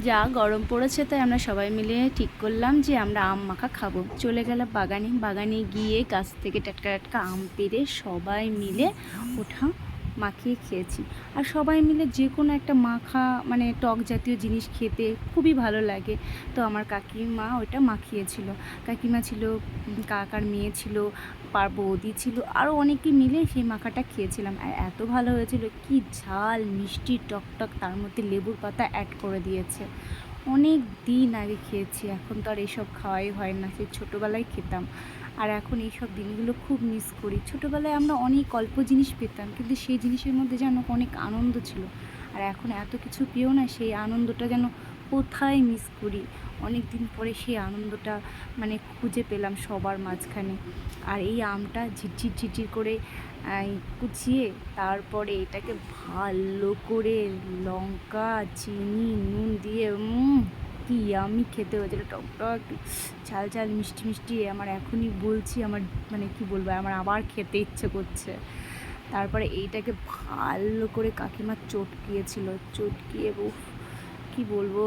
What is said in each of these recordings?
যা গরম পড়েছে তাই আমরা সবাই মিলে ঠিক করলাম যে আমরা আম মাখা খাবো। চলে গেলাম বাগানে, বাগানে গিয়ে গাছ থেকে টাটকা টাটকা আম পেড়ে সবাই মিলে ওঠা মাখিয়ে খেয়েছি। আর সবাই মিলে যে কোনো একটা মাখা মানে টক জাতীয় জিনিস খেতে খুবই ভালো লাগে। তো আমার কাকিমা ওইটা মাখিয়েছিল। কাকিমা ছিল, কাকার মেয়ে ছিল, বৌদি ছিল, আরও অনেকে মিলে সেই মাখাটা খেয়েছিলাম। আর এত ভালো হয়েছিল, কি ঝাল মিষ্টি টকটক, তার মধ্যে লেবুর পাতা অ্যাড করে দিয়েছে। অনেক দিন আগে খেয়েছি, এখন তো আর এইসব খাওয়াই হয় না, সেই ছোটোবেলায় খেতাম। আর এখন এইসব দিনগুলো খুব মিস করি। ছোটোবেলায় আমরা অনেক অল্প জিনিস পেতাম, কিন্তু সেই জিনিসের মধ্যে যেন অনেক আনন্দ ছিল। আর এখন এত কিছু পেয়েও না, সেই আনন্দটা যেন কোথায় মিস করি। অনেক দিন পরে সেই আনন্দটা মানে খুঁজে পেলাম সবার মাঝখানে। আর এই আমটা ঝিরঝির ঝিরঝির করে কুচিয়ে তারপরে এটাকে ভালো করে লঙ্কা চিনি নুন দিয়ে কি আমি খেতে হয়েছিল, টকটক ঝাল ঝাল মিষ্টি মিষ্টি। আমার এখনই বলছি, আমার মানে কি বলবো, আমার আবার খেতে ইচ্ছে করছে। তারপরে এইটাকে ভালো করে কাকিমা চটকিয়েছিল, চটকিয়ে কি বলবো,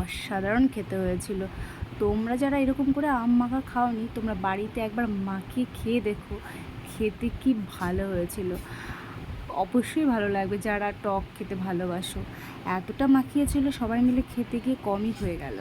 অসাধারণ খেতে হয়েছিল। তোমরা যারা এরকম করে আম মাখা খাওনি, তোমরা বাড়িতে একবার মাখিয়ে খেয়ে দেখো, খেতে কি ভালো হয়েছিল। অবশ্যই ভালো লাগবে যারা টক খেতে ভালোবাসো। এতটা মাখিয়েছিল, সবাই মিলে খেতে গিয়ে কমই হয়ে গেল।